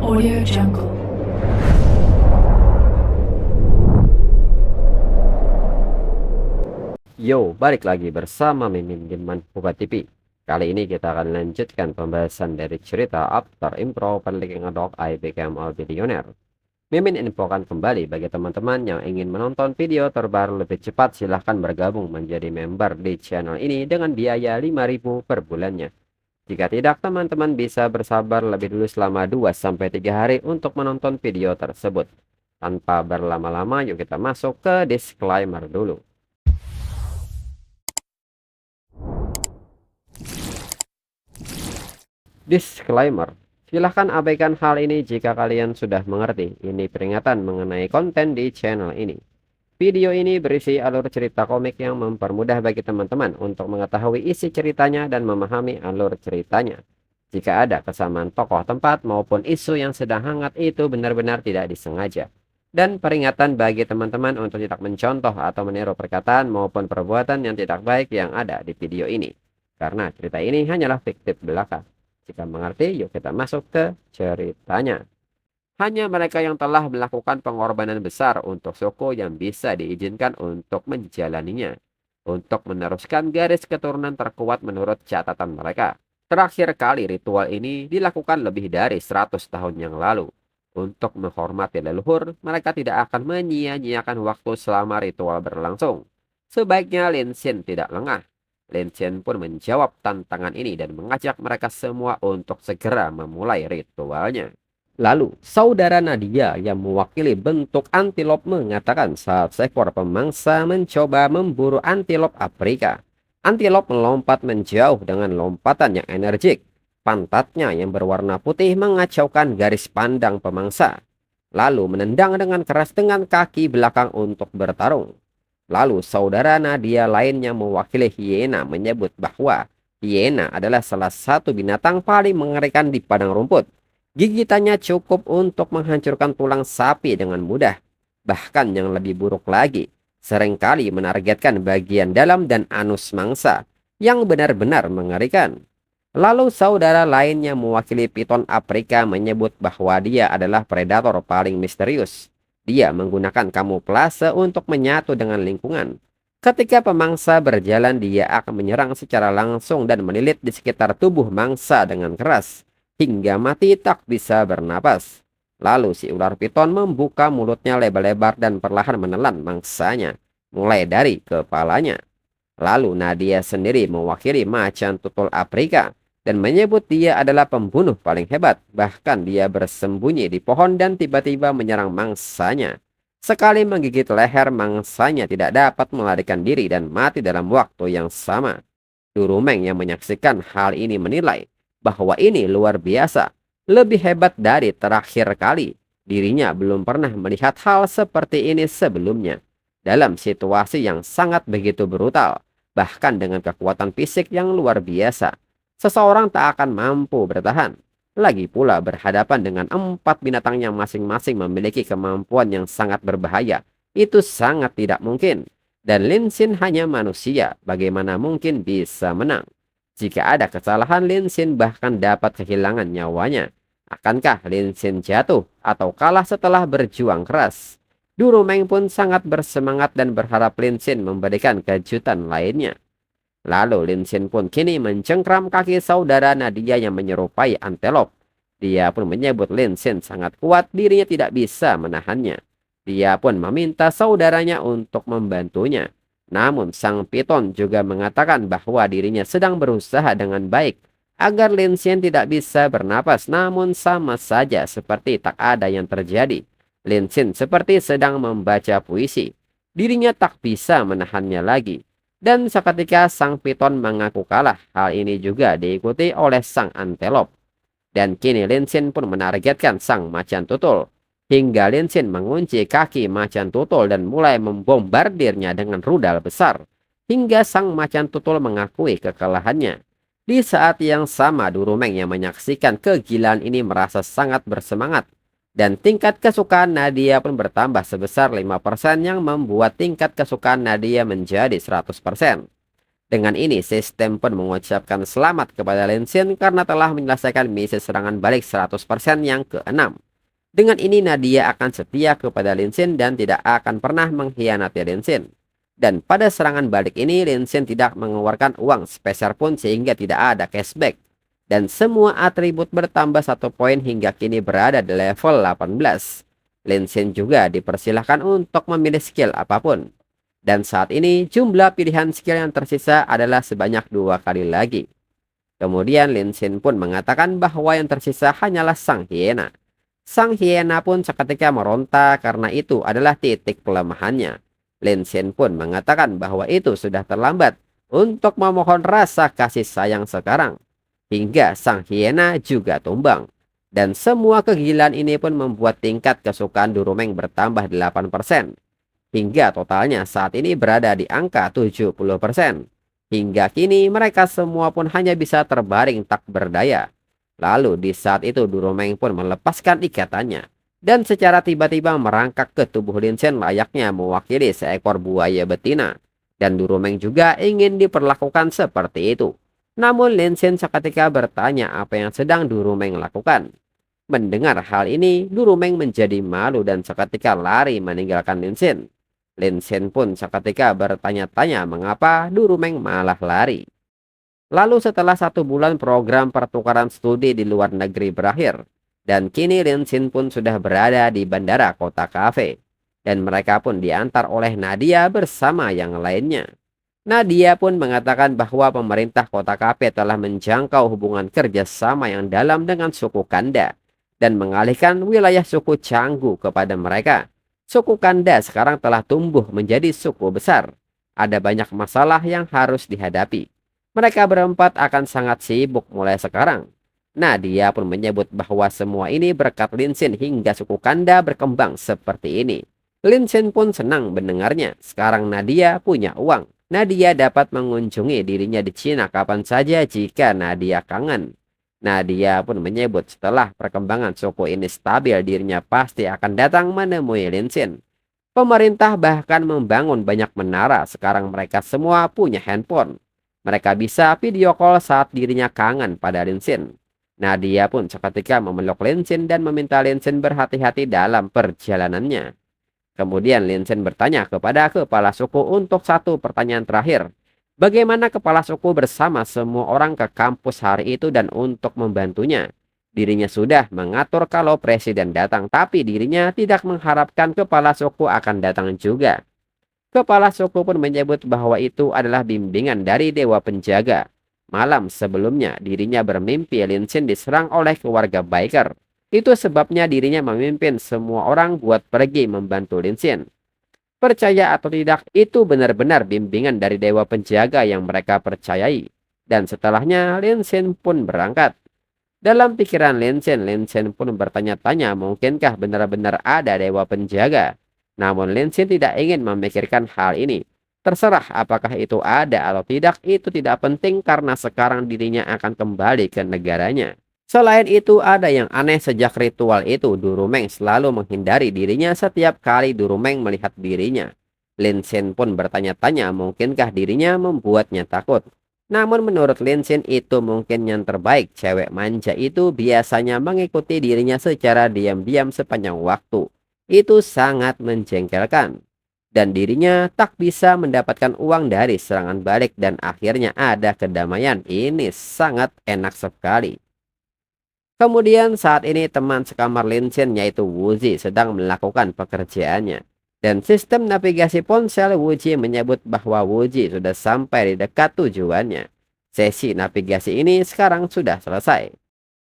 Audio Jungle. Yo, balik lagi bersama Mimin Gameman Puba TV. Kali ini kita akan lanjutkan pembahasan dari cerita After Improv Leaking a Dog I Became a Billionaire. Mimin infokan kembali bagi teman-teman yang ingin menonton video terbaru lebih cepat, silahkan bergabung menjadi member di channel ini dengan biaya 5.000 per bulannya. Jika tidak, teman-teman bisa bersabar lebih dulu selama 2-3 hari untuk menonton video tersebut. Tanpa berlama-lama, yuk kita masuk ke disclaimer dulu. Disclaimer, silahkan abaikan hal ini jika kalian sudah mengerti. Ini peringatan mengenai konten di channel ini. Video ini berisi alur cerita komik yang mempermudah bagi teman-teman untuk mengetahui isi ceritanya dan memahami alur ceritanya. Jika ada kesamaan tokoh, tempat, maupun isu yang sedang hangat, itu benar-benar tidak disengaja. Dan peringatan bagi teman-teman untuk tidak mencontoh atau meniru perkataan maupun perbuatan yang tidak baik yang ada di video ini. Karena cerita ini hanyalah fiktif belaka. Jika mengerti, yuk kita masuk ke ceritanya. Hanya mereka yang telah melakukan pengorbanan besar untuk suku yang bisa diizinkan untuk menjalaninya. Untuk meneruskan garis keturunan terkuat menurut catatan mereka. Terakhir kali ritual ini dilakukan lebih dari 100 tahun yang lalu. Untuk menghormati leluhur, mereka tidak akan menyia-nyiakan waktu selama ritual berlangsung. Sebaiknya Lin Xin tidak lengah. Lin Xin pun menjawab tantangan ini dan mengajak mereka semua untuk segera memulai ritualnya. Lalu, saudara Nadia yang mewakili bentuk antilop mengatakan saat seekor pemangsa mencoba memburu antilop Afrika. Antilop melompat menjauh dengan lompatan yang energik. Pantatnya yang berwarna putih mengacaukan garis pandang pemangsa. Lalu menendang dengan keras dengan kaki belakang untuk bertarung. Lalu saudara Nadia lainnya mewakili hiena menyebut bahwa hiena adalah salah satu binatang paling mengerikan di padang rumput. Gigitannya cukup untuk menghancurkan tulang sapi dengan mudah. Bahkan yang lebih buruk lagi, seringkali menargetkan bagian dalam dan anus mangsa yang benar-benar mengerikan. Lalu saudara lainnya mewakili piton Afrika menyebut bahwa dia adalah predator paling misterius. Dia menggunakan kamuflase untuk menyatu dengan lingkungan. Ketika pemangsa berjalan, dia akan menyerang secara langsung dan melilit di sekitar tubuh mangsa dengan keras. Hingga mati tak bisa bernapas. Lalu si ular piton membuka mulutnya lebar-lebar dan perlahan menelan mangsanya, mulai dari kepalanya. Lalu Nadia sendiri mewakili macan tutul Afrika dan menyebut dia adalah pembunuh paling hebat. Bahkan dia bersembunyi di pohon dan tiba-tiba menyerang mangsanya. Sekali menggigit leher, mangsanya tidak dapat melarikan diri dan mati dalam waktu yang sama. Durumeng yang menyaksikan hal ini menilai bahwa ini luar biasa, lebih hebat dari terakhir kali. Dirinya belum pernah melihat hal seperti ini sebelumnya. Dalam situasi yang sangat begitu brutal, bahkan dengan kekuatan fisik yang luar biasa, seseorang tak akan mampu bertahan. Lagi pula berhadapan dengan 4 binatang yang masing-masing memiliki kemampuan yang sangat berbahaya. Itu sangat tidak mungkin. Dan Lin Xin hanya manusia, bagaimana mungkin bisa menang? Jika ada kesalahan, Lin Xin bahkan dapat kehilangan nyawanya. Akankah Lin Xin jatuh atau kalah setelah berjuang keras? Durumeng pun sangat bersemangat dan berharap Lin Xin memberikan kejutan lainnya. Lalu Lin Xin pun kini mencengkram kaki saudara Nadia yang menyerupai antelop. Dia pun menyebut Lin Xin sangat kuat, dirinya tidak bisa menahannya. Dia pun meminta saudaranya untuk membantunya. Namun sang piton juga mengatakan bahwa dirinya sedang berusaha dengan baik agar Lin Xin tidak bisa bernapas, namun sama saja seperti tak ada yang terjadi. Lin Xin seperti sedang membaca puisi. Dirinya tak bisa menahannya lagi. Dan seketika sang piton mengaku kalah. Hal ini juga diikuti oleh sang antelop. Dan kini Lin Xin pun menargetkan sang macan tutul. Hingga Lin Xin mengunci kaki macan tutul dan mulai membombardirnya dengan rudal besar. Hingga sang macan tutul mengakui kekalahannya. Di saat yang sama, Durumeng yang menyaksikan kegilaan ini merasa sangat bersemangat. Dan tingkat kesukaan Nadia pun bertambah sebesar 5% yang membuat tingkat kesukaan Nadia menjadi 100%. Dengan ini, sistem pun mengucapkan selamat kepada Lin Xin karena telah menyelesaikan misi serangan balik 100% yang ke-6. Dengan ini, Nadia akan setia kepada Lin Xin dan tidak akan pernah mengkhianati Lin Xin. Dan pada serangan balik ini, Lin Xin tidak mengeluarkan uang sepeser pun sehingga tidak ada cashback. Dan semua atribut bertambah 1 poin hingga kini berada di level 18. Lin Xin juga dipersilahkan untuk memilih skill apapun. Dan saat ini jumlah pilihan skill yang tersisa adalah sebanyak 2 kali lagi. Kemudian Lin Xin pun mengatakan bahwa yang tersisa hanyalah Sang Hyena. Sang Hyena pun seketika meronta karena itu adalah titik kelemahannya. Lin Xin pun mengatakan bahwa itu sudah terlambat untuk memohon rasa kasih sayang sekarang. Hingga Sang Hyena juga tumbang. Dan semua kegilaan ini pun membuat tingkat kesukaan Durumeng bertambah 8%. Hingga totalnya saat ini berada di angka 70%. Hingga kini mereka semua pun hanya bisa terbaring tak berdaya. Lalu di saat itu Durumeng pun melepaskan ikatannya. Dan secara tiba-tiba merangkak ke tubuh Lin Xin layaknya mewakili seekor buaya betina. Dan Durumeng juga ingin diperlakukan seperti itu. Namun Lin Xin seketika bertanya apa yang sedang Durumeng lakukan. Mendengar hal ini, Durumeng menjadi malu dan seketika lari meninggalkan Lin Xin. Lin Xin pun seketika bertanya-tanya mengapa Durumeng malah lari. Lalu setelah 1 bulan program pertukaran studi di luar negeri berakhir. Dan kini Lin Xin pun sudah berada di bandara kota Cafe. Dan mereka pun diantar oleh Nadia bersama yang lainnya. Nadia pun mengatakan bahwa pemerintah kota Cafe telah menjangkau hubungan kerjasama yang dalam dengan suku Kanda. Dan mengalihkan wilayah suku Canggu kepada mereka. Suku Kanda sekarang telah tumbuh menjadi suku besar. Ada banyak masalah yang harus dihadapi. Mereka berempat akan sangat sibuk mulai sekarang. Nadia pun menyebut bahwa semua ini berkat Lin Xin hingga suku Kanda berkembang seperti ini. Lin Xin pun senang mendengarnya. Sekarang Nadia punya uang. Nadia dapat mengunjungi dirinya di Cina kapan saja jika Nadia kangen. Nadia pun menyebut setelah perkembangan suku ini stabil dirinya pasti akan datang menemui Lin Xin. Pemerintah bahkan membangun banyak menara, sekarang mereka semua punya handphone. Mereka bisa video call saat dirinya kangen pada Lin Xin. Nadia pun seketika memeluk Lin Xin dan meminta Lin Xin berhati-hati dalam perjalanannya. Kemudian Lin Xin bertanya kepada kepala suku untuk 1 pertanyaan terakhir. Bagaimana kepala suku bersama semua orang ke kampus hari itu dan untuk membantunya. Dirinya sudah mengatur kalau presiden datang, tapi dirinya tidak mengharapkan kepala suku akan datang juga. Kepala suku pun menyebut bahwa itu adalah bimbingan dari dewa penjaga. Malam sebelumnya dirinya bermimpi Lin Xin diserang oleh keluarga biker. Itu sebabnya dirinya memimpin semua orang buat pergi membantu Lin Xin. Percaya atau tidak, itu benar-benar bimbingan dari dewa penjaga yang mereka percayai. Dan setelahnya Lin Xin pun berangkat. Dalam pikiran Lin Xin pun bertanya-tanya mungkinkah benar-benar ada dewa penjaga. Namun Lin Xin tidak ingin memikirkan hal ini. Terserah apakah itu ada atau tidak, itu tidak penting karena sekarang dirinya akan kembali ke negaranya. Selain itu ada yang aneh sejak ritual itu Durumeng selalu menghindari dirinya setiap kali Durumeng melihat dirinya. Lin Xin pun bertanya-tanya mungkinkah dirinya membuatnya takut. Namun menurut Lin Xin itu mungkin yang terbaik, cewek manja itu biasanya mengikuti dirinya secara diam-diam sepanjang waktu. Itu sangat menjengkelkan. Dan dirinya tak bisa mendapatkan uang dari serangan balik dan akhirnya ada kedamaian. Ini sangat enak sekali. Kemudian saat ini teman sekamar Lin Xin yaitu Wuji sedang melakukan pekerjaannya. Dan sistem navigasi ponsel Wuji menyebut bahwa Wuji sudah sampai di dekat tujuannya. Sesi navigasi ini sekarang sudah selesai.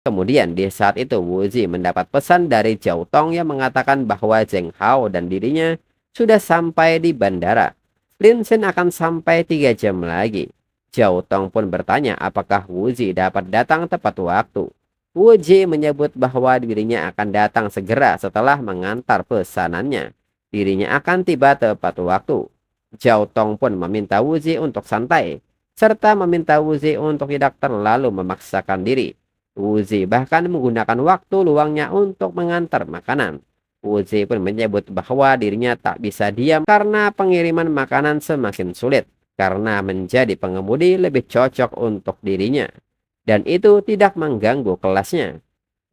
Kemudian di saat itu Wuji mendapat pesan dari Zhao Tong yang mengatakan bahwa Zheng Hao dan dirinya sudah sampai di bandara. Lin Xin akan sampai 3 jam lagi. Zhao Tong pun bertanya apakah Wuji dapat datang tepat waktu. Wuji menyebut bahwa dirinya akan datang segera setelah mengantar pesanannya. Dirinya akan tiba tepat waktu. Zhao Tong pun meminta Wuji untuk santai, serta meminta Wuji untuk tidak terlalu memaksakan diri. Wuji bahkan menggunakan waktu luangnya untuk mengantar makanan. Wuji pun menyebut bahwa dirinya tak bisa diam karena pengiriman makanan semakin sulit. karena menjadi pengemudi lebih cocok untuk dirinya. Dan itu tidak mengganggu kelasnya.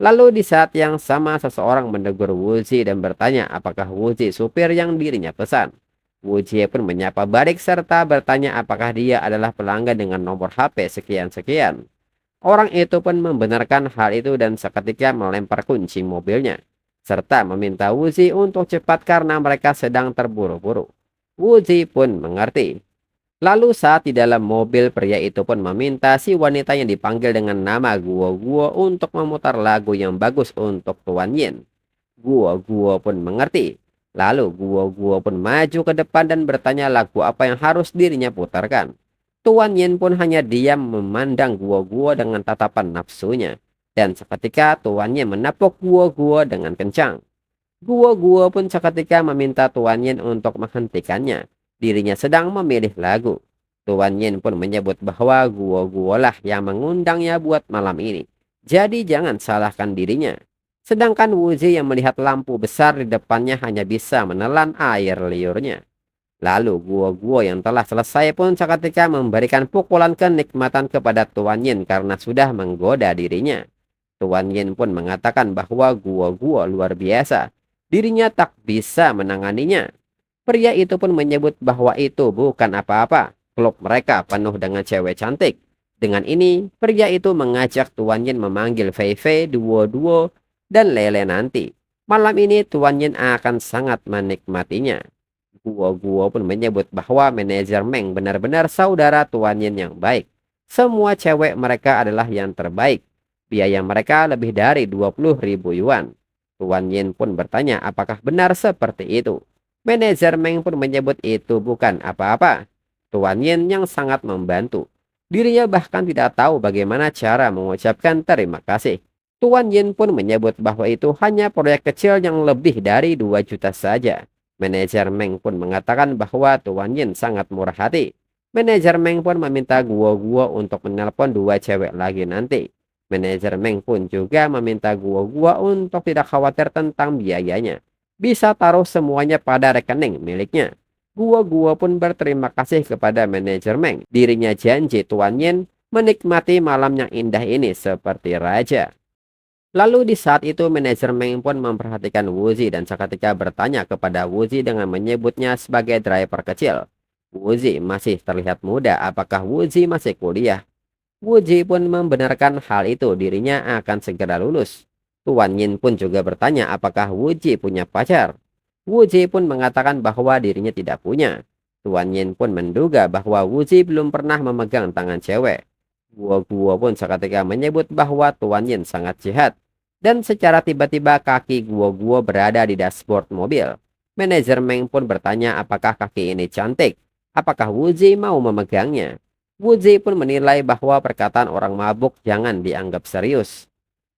Lalu di saat yang sama seseorang menegur Wuzi dan bertanya apakah Wuzi supir yang dirinya pesan. Wuzi pun menyapa balik serta bertanya apakah dia adalah pelanggan dengan nomor HP sekian-sekian. Orang itu pun membenarkan hal itu dan seketika melempar kunci mobilnya. Serta meminta Wuzi untuk cepat karena mereka sedang terburu-buru. Wuzi pun mengerti. Lalu saat di dalam mobil, pria itu pun meminta si wanita yang dipanggil dengan nama Guo Guo untuk memutar lagu yang bagus untuk Tuan Yin. Guo Guo pun mengerti. Lalu Guo Guo pun maju ke depan dan bertanya lagu apa yang harus dirinya putarkan. Tuan Yin pun hanya diam memandang Guo Guo dengan tatapan nafsunya. Dan seketika Tuan Yin menepuk Guo Guo dengan kencang. Guo Guo pun seketika meminta Tuan Yin untuk menghentikannya. Dirinya sedang memilih lagu. Tuan Yin pun menyebut bahwa Guo Guo lah yang mengundangnya buat malam ini. Jadi jangan salahkan dirinya. Sedangkan Wuzi yang melihat lampu besar di depannya hanya bisa menelan air liurnya. Lalu Guo Guo yang telah selesai pun seketika memberikan pukulan kenikmatan kepada Tuan Yin karena sudah menggoda dirinya. Tuan Yin pun mengatakan bahwa Guo Guo luar biasa. Dirinya tak bisa menanganinya. Pria itu pun menyebut bahwa itu bukan apa-apa. Klub mereka penuh dengan cewek cantik. Dengan ini, pria itu mengajak Tuan Yin memanggil Fei Fei, Duo Duo, dan Lele nanti. Malam ini Tuan Yin akan sangat menikmatinya. Guo Guo pun menyebut bahwa manajer Meng benar-benar saudara Tuan Yin yang baik. Semua cewek mereka adalah yang terbaik. Biaya mereka lebih dari 20.000 yuan. Tuan Yin pun bertanya apakah benar seperti itu. Manajer Meng pun menyebut itu bukan apa-apa. Tuan Yin yang sangat membantu. Dirinya bahkan tidak tahu bagaimana cara mengucapkan terima kasih. Tuan Yin pun menyebut bahwa itu hanya proyek kecil yang lebih dari 2 juta saja. Manajer Meng pun mengatakan bahwa Tuan Yin sangat murah hati. Manajer Meng pun meminta Guo Guo untuk menelpon 2 cewek lagi nanti. Manajer Meng pun juga meminta Guo Guo untuk tidak khawatir tentang biayanya. Bisa taruh semuanya pada rekening miliknya. Guo Guo pun berterima kasih kepada manajer Meng. Dirinya janji Tuan Yin menikmati malam yang indah ini seperti raja. Lalu di saat itu manajer Meng pun memperhatikan Wuzi dan seketika bertanya kepada Wuzi dengan menyebutnya sebagai driver kecil. Wuzi masih terlihat muda, apakah Wuzi masih kuliah? Wuzi pun membenarkan hal itu, dirinya akan segera lulus. Tuan Yin pun juga bertanya apakah Wuzi punya pacar. Wuzi pun mengatakan bahwa dirinya tidak punya. Tuan Yin pun menduga bahwa Wuzi belum pernah memegang tangan cewek. Guo Guo pun seketika menyebut bahwa Tuan Yin sangat jahat. Dan secara tiba-tiba kaki Guo Guo berada di dashboard mobil. Manajer Meng pun bertanya apakah kaki ini cantik. Apakah Wuzi mau memegangnya? Wuzi pun menilai bahwa perkataan orang mabuk jangan dianggap serius.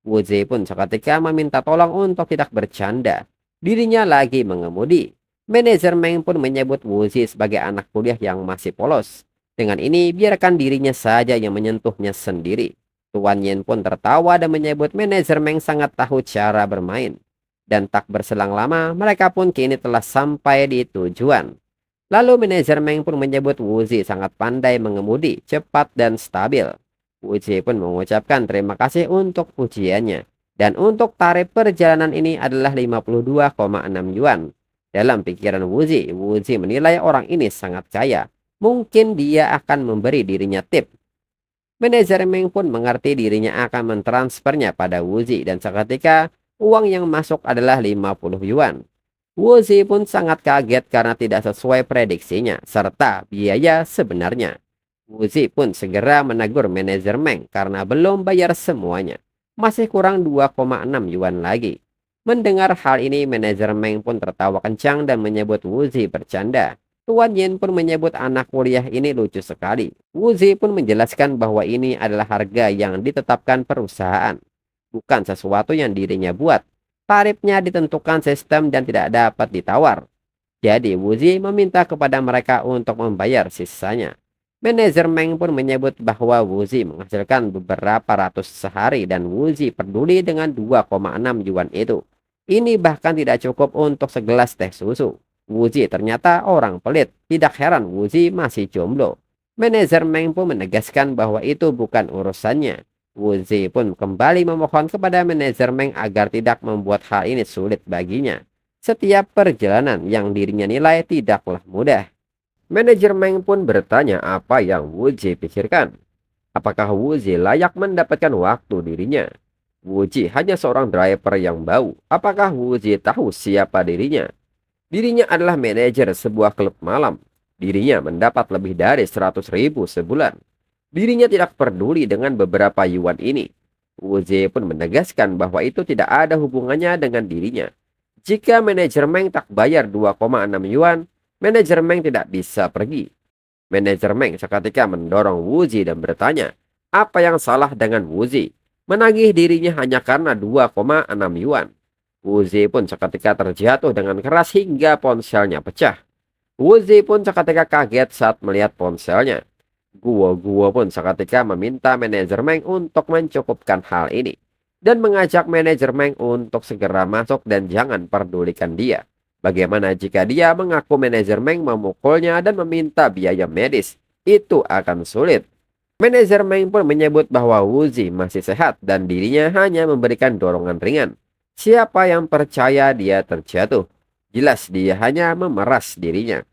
Wuzi pun seketika meminta tolong untuk tidak bercanda. Dirinya lagi mengemudi. Manajer Meng pun menyebut Wuzi sebagai anak kuliah yang masih polos. Dengan ini biarkan dirinya saja yang menyentuhnya sendiri. Tuan Yin pun tertawa dan menyebut manajer Meng sangat tahu cara bermain. Dan tak berselang lama mereka pun kini telah sampai di tujuan. Lalu manajer Meng pun menyebut Wuzi sangat pandai mengemudi, cepat dan stabil. Wuzi pun mengucapkan terima kasih untuk pujiannya. Dan untuk tarif perjalanan ini adalah 52,6 yuan. Dalam pikiran Wuzi, Wuzi menilai orang ini sangat kaya. Mungkin dia akan memberi dirinya tip. Manajer Meng pun mengerti dirinya akan mentransfernya pada Wuzi. Dan seketika uang yang masuk adalah 50 yuan. Wuzi pun sangat kaget karena tidak sesuai prediksinya. Serta biaya sebenarnya. Wuzi pun segera menegur manajer Meng karena belum bayar semuanya. Masih kurang 2,6 yuan lagi. Mendengar hal ini manajer Meng pun tertawa kencang dan menyebut Wuzi bercanda. Tuan Yin pun menyebut anak kuliah ini lucu sekali. Wuzi pun menjelaskan bahwa ini adalah harga yang ditetapkan perusahaan. Bukan sesuatu yang dirinya buat. Tarifnya ditentukan sistem dan tidak dapat ditawar. Jadi Wuzi meminta kepada mereka untuk membayar sisanya. Manajer Meng pun menyebut bahwa Wuzi menghasilkan beberapa ratus sehari dan Wuzi peduli dengan 2,6 yuan itu. Ini bahkan tidak cukup untuk segelas teh susu. Wuzi ternyata orang pelit. Tidak heran Wuzi masih jomblo. Manajer Meng pun menegaskan bahwa itu bukan urusannya. Wuzi pun kembali memohon kepada manajer Meng agar tidak membuat hal ini sulit baginya. Setiap perjalanan yang dirinya nilai tidaklah mudah. Manajer Meng pun bertanya apa yang Wuzi pikirkan. Apakah Wuzi layak mendapatkan waktu dirinya? Wuzi hanya seorang driver yang bau. Apakah Wuzi tahu siapa dirinya? Dirinya adalah manajer sebuah klub malam. Dirinya mendapat lebih dari 100.000 sebulan. Dirinya tidak peduli dengan beberapa yuan ini. Wuzi pun menegaskan bahwa itu tidak ada hubungannya dengan dirinya. Jika manajer Meng tak bayar 2,6 yuan, manajer Meng tidak bisa pergi. Manajer Meng seketika mendorong Wuzi dan bertanya, apa yang salah dengan Wuzi? Menagih dirinya hanya karena 2,6 yuan. Wuzi pun seketika terjatuh dengan keras hingga ponselnya pecah. Wuzi pun seketika kaget saat melihat ponselnya. Guo pun seketika meminta manajer Meng untuk mencukupkan hal ini. Dan mengajak manajer Meng untuk segera masuk dan jangan pedulikan dia. Bagaimana jika dia mengaku manajer Meng memukulnya dan meminta biaya medis? Itu akan sulit. Manajer Meng pun menyebut bahwa Wuzi masih sehat dan dirinya hanya memberikan dorongan ringan. Siapa yang percaya dia terjatuh? Jelas dia hanya memeras dirinya.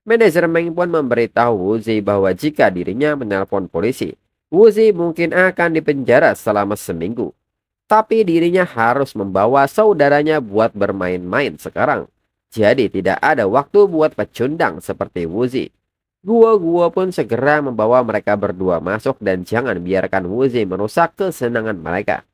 Manajer Meng pun memberitahu Wuzi bahwa jika dirinya menelpon polisi, Wuzi mungkin akan dipenjara selama seminggu. Tapi dirinya harus membawa saudaranya buat bermain-main sekarang. Jadi tidak ada waktu buat pecundang seperti Wuzi. Guo pun segera membawa mereka berdua masuk dan jangan biarkan Wuzi merusak kesenangan mereka.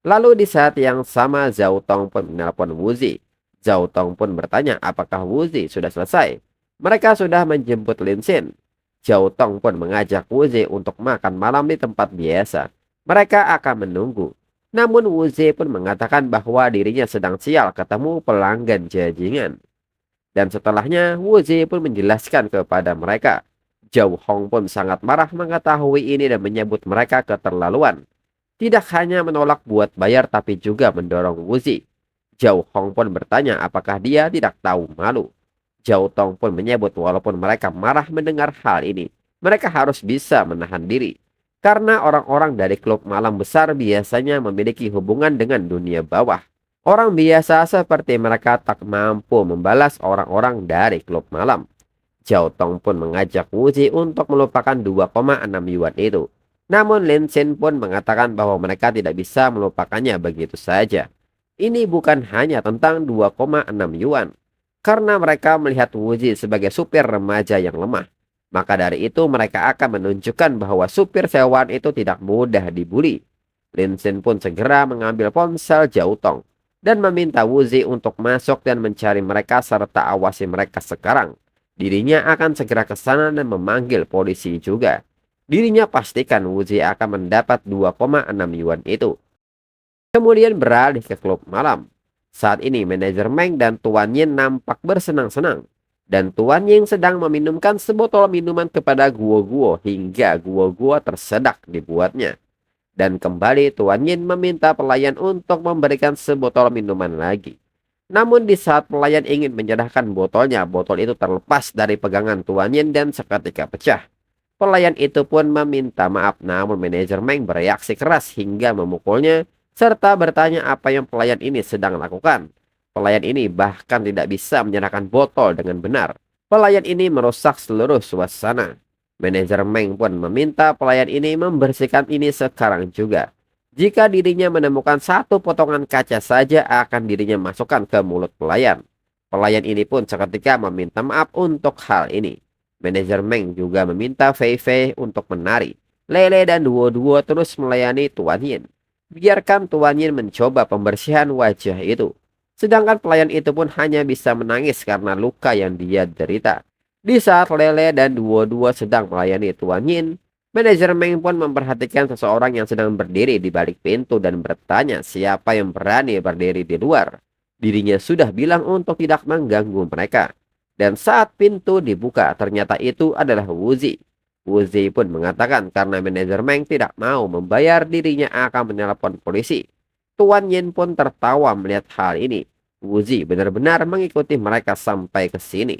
Lalu di saat yang sama Zhao Tong pun menelpon Wuzi. Zhao Tong pun bertanya apakah Wuzi sudah selesai. Mereka sudah menjemput Lin Xin. Zhao Tong pun mengajak Wuzi untuk makan malam di tempat biasa. Mereka akan menunggu. Namun Wuzi pun mengatakan bahwa dirinya sedang sial ketemu pelanggan jajingan. Dan setelahnya Wuzi pun menjelaskan kepada mereka. Zhao Hong pun sangat marah mengetahui ini dan menyebut mereka keterlaluan. Tidak hanya menolak buat bayar tapi juga mendorong Wuzi. Zhao Hong pun bertanya apakah dia tidak tahu malu. Zhao Tong pun menyebut walaupun mereka marah mendengar hal ini, mereka harus bisa menahan diri. Karena orang-orang dari klub malam besar biasanya memiliki hubungan dengan dunia bawah. Orang biasa seperti mereka tak mampu membalas orang-orang dari klub malam. Zhao Tong pun mengajak Wuzi untuk melupakan 2,6 yuan itu. Namun Lin Xin pun mengatakan bahwa mereka tidak bisa melupakannya begitu saja. Ini bukan hanya tentang 2,6 yuan. Karena mereka melihat Wuzi sebagai supir remaja yang lemah. Maka dari itu mereka akan menunjukkan bahwa supir sewaan itu tidak mudah dibuli. Lin Xin pun segera mengambil ponsel Zhao Tong. Dan meminta Wuzi untuk masuk dan mencari mereka serta awasi mereka sekarang. Dirinya akan segera ke sana dan memanggil polisi juga. Dirinya pastikan Wuzi akan mendapat 2,6 yuan itu. Kemudian beralih ke klub malam. Saat ini manajer Meng dan Tuan Yin nampak bersenang-senang. Dan Tuan Yin sedang meminumkan sebotol minuman kepada Guo hingga Guo tersedak dibuatnya. Dan kembali Tuan Yin meminta pelayan untuk memberikan sebotol minuman lagi. Namun di saat pelayan ingin menyerahkan botolnya, botol itu terlepas dari pegangan Tuan Yin dan seketika pecah. Pelayan itu pun meminta maaf, namun manajer Meng bereaksi keras hingga memukulnya, serta bertanya apa yang pelayan ini sedang lakukan. Pelayan ini bahkan tidak bisa menyerahkan botol dengan benar. Pelayan ini merusak seluruh suasana. Manajer Meng pun meminta pelayan ini membersihkan ini sekarang juga. Jika dirinya menemukan satu potongan kaca saja akan dirinya masukkan ke mulut pelayan. Pelayan ini pun seketika meminta maaf untuk hal ini. Manajer Meng juga meminta Fei Fei untuk menari. Lele dan Duo terus melayani Tuan Yin. Biarkan Tuan Yin mencoba pembersihan wajah itu. Sedangkan pelayan itu pun hanya bisa menangis karena luka yang dia derita. Di saat Lele dan Duo sedang melayani Tuan Yin, manajer Meng pun memperhatikan seseorang yang sedang berdiri di balik pintu dan bertanya siapa yang berani berdiri di luar. Dirinya sudah bilang untuk tidak mengganggu mereka. Dan saat pintu dibuka ternyata itu adalah Wuzi. Wuzi pun mengatakan karena manajer Meng tidak mau membayar dirinya akan menelpon polisi. Tuan Yin pun tertawa melihat hal ini. Wuzi benar-benar mengikuti mereka sampai ke sini.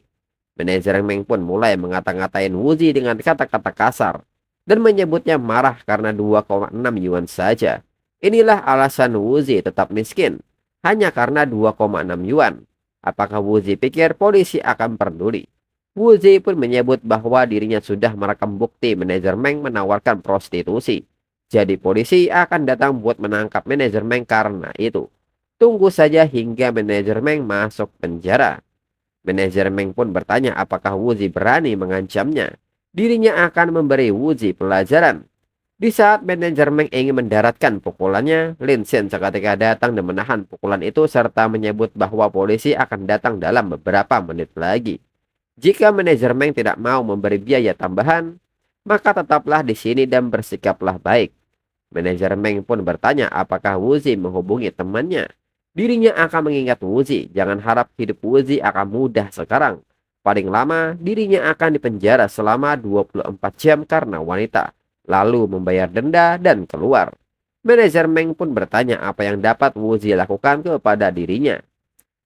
Manajer Meng pun mulai ngata-ngatain Wuzi dengan kata-kata kasar dan menyebutnya marah karena 2,6 yuan saja. Inilah alasan Wuzi tetap miskin, hanya karena 2,6 yuan. Apakah Wuzi pikir polisi akan peduli? Wuzi pun menyebut bahwa dirinya sudah merekam bukti manajer Meng menawarkan prostitusi. Jadi polisi akan datang buat menangkap manajer Meng karena itu. Tunggu saja hingga manajer Meng masuk penjara. Manajer Meng pun bertanya apakah Wuzi berani mengancamnya. Dirinya akan memberi Wuzi pelajaran. Di saat manajer Meng ingin mendaratkan pukulannya, Lin Shen seketika datang dan menahan pukulan itu serta menyebut bahwa polisi akan datang dalam beberapa menit lagi. Jika manajer Meng tidak mau memberi biaya tambahan, maka tetaplah di sini dan bersikaplah baik. Manajer Meng pun bertanya apakah Wuzi menghubungi temannya. Dirinya akan mengingat Wuzi, jangan harap hidup Wuzi akan mudah sekarang. Paling lama, dirinya akan dipenjara selama 24 jam karena wanita, lalu membayar denda dan keluar. Manajer Meng pun bertanya apa yang dapat Wuzi lakukan kepada dirinya.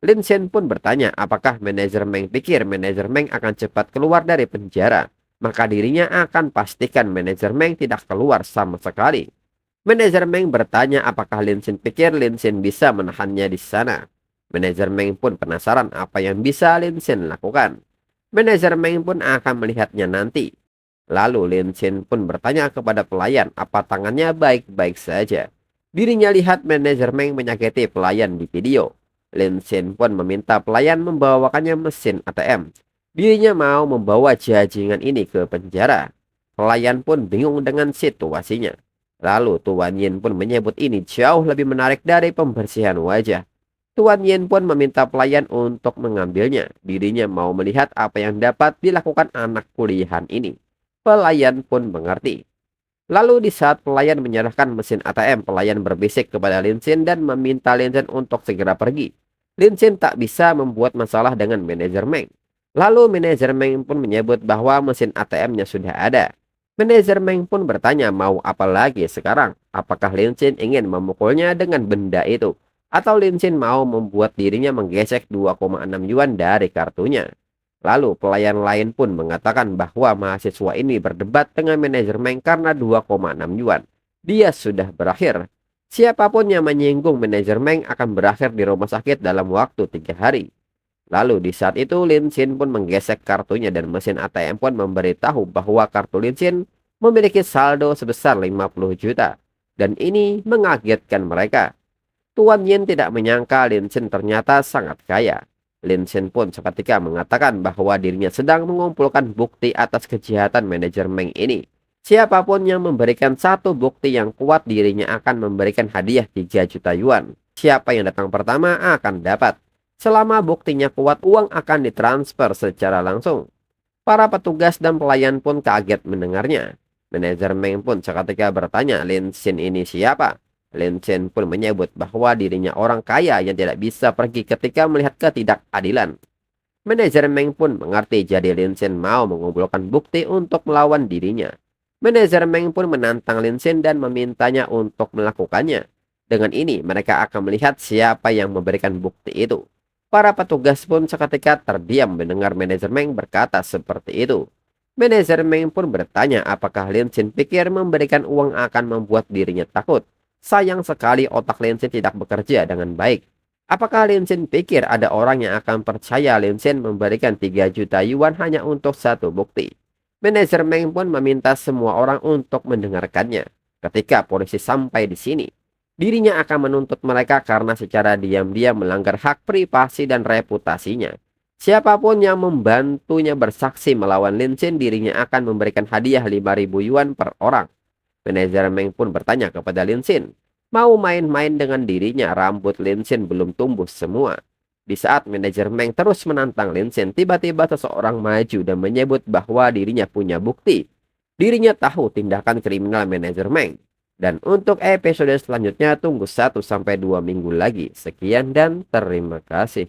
Lin Shen pun bertanya apakah manajer Meng pikir manajer Meng akan cepat keluar dari penjara. Maka dirinya akan pastikan manajer Meng tidak keluar sama sekali. Manajer Meng bertanya apakah Lin Shen pikir Lin Shen bisa menahannya di sana. Manajer Meng pun penasaran apa yang bisa Lin Shen lakukan. Manajer Meng pun akan melihatnya nanti. Lalu Lin Shen pun bertanya kepada pelayan apa tangannya baik-baik saja. Dirinya lihat manajer Meng menyakiti pelayan di video. Lin Shen pun meminta pelayan membawakannya mesin ATM. Dirinya mau membawa jajingan ini ke penjara. Pelayan pun bingung dengan situasinya. Lalu Tuan Yin pun menyebut ini jauh lebih menarik dari pembersihan wajah. Tuan Yin pun meminta pelayan untuk mengambilnya. Dirinya mau melihat apa yang dapat dilakukan anak kuliahan ini. Pelayan pun mengerti. Lalu di saat pelayan menyerahkan mesin ATM, pelayan berbisik kepada Lin Shen dan meminta Lin Shen untuk segera pergi. Lin Shen tak bisa membuat masalah dengan manajer Meng. Lalu manajer Meng pun menyebut bahwa mesin ATM-nya sudah ada. Manajer Meng pun bertanya mau apa lagi sekarang. Apakah Lin Shen ingin memukulnya dengan benda itu? Atau Lin Shen mau membuat dirinya menggesek 2,6 yuan dari kartunya? Lalu pelayan lain pun mengatakan bahwa mahasiswa ini berdebat dengan manajer Meng karena 2,6 yuan. Dia sudah berakhir. Siapapun yang menyinggung manajer Meng akan berakhir di rumah sakit dalam waktu 3 hari. Lalu di saat itu Lin Shen pun menggesek kartunya dan mesin ATM pun memberitahu bahwa kartu Lin Shen memiliki saldo sebesar 50 juta. Dan ini mengagetkan mereka. Tuan Yin tidak menyangka Lin Shen ternyata sangat kaya. Lin Shen pun seketika mengatakan bahwa dirinya sedang mengumpulkan bukti atas kejahatan manajer Meng ini. Siapapun yang memberikan satu bukti yang kuat dirinya akan memberikan hadiah 3 juta yuan. Siapa yang datang pertama akan dapat. Selama buktinya kuat, uang akan ditransfer secara langsung. Para petugas dan pelayan pun kaget mendengarnya. Manajer Meng pun seketika bertanya, Lin Shen ini siapa? Lin Shen pun menyebut bahwa dirinya orang kaya yang tidak bisa pergi ketika melihat ketidakadilan. Manajer Meng pun mengerti jadi Lin Shen mau mengumpulkan bukti untuk melawan dirinya. Manajer Meng pun menantang Lin Shen dan memintanya untuk melakukannya. Dengan ini mereka akan melihat siapa yang memberikan bukti itu. Para petugas pun seketika terdiam mendengar manajer Meng berkata seperti itu. Manajer Meng pun bertanya apakah Lin Shen pikir memberikan uang akan membuat dirinya takut. Sayang sekali otak Lin Shen tidak bekerja dengan baik. Apakah Lin Shen pikir ada orang yang akan percaya Lin Shen memberikan 3 juta yuan hanya untuk satu bukti? Manajer Meng pun meminta semua orang untuk mendengarkannya. Ketika polisi sampai di sini, dirinya akan menuntut mereka karena secara diam-diam melanggar hak privasi dan reputasinya. Siapapun yang membantunya bersaksi melawan Lin Shen, dirinya akan memberikan hadiah 5.000 yuan per orang. Manajer Meng pun bertanya kepada Lin Shen, mau main-main dengan dirinya, rambut Lin Shen belum tumbuh semua. Di saat manajer Meng terus menantang Lin Shen, tiba-tiba seseorang maju dan menyebut bahwa dirinya punya bukti. Dirinya tahu tindakan kriminal manajer Meng. Dan untuk episode selanjutnya tunggu 1-2 minggu lagi. Sekian dan terima kasih.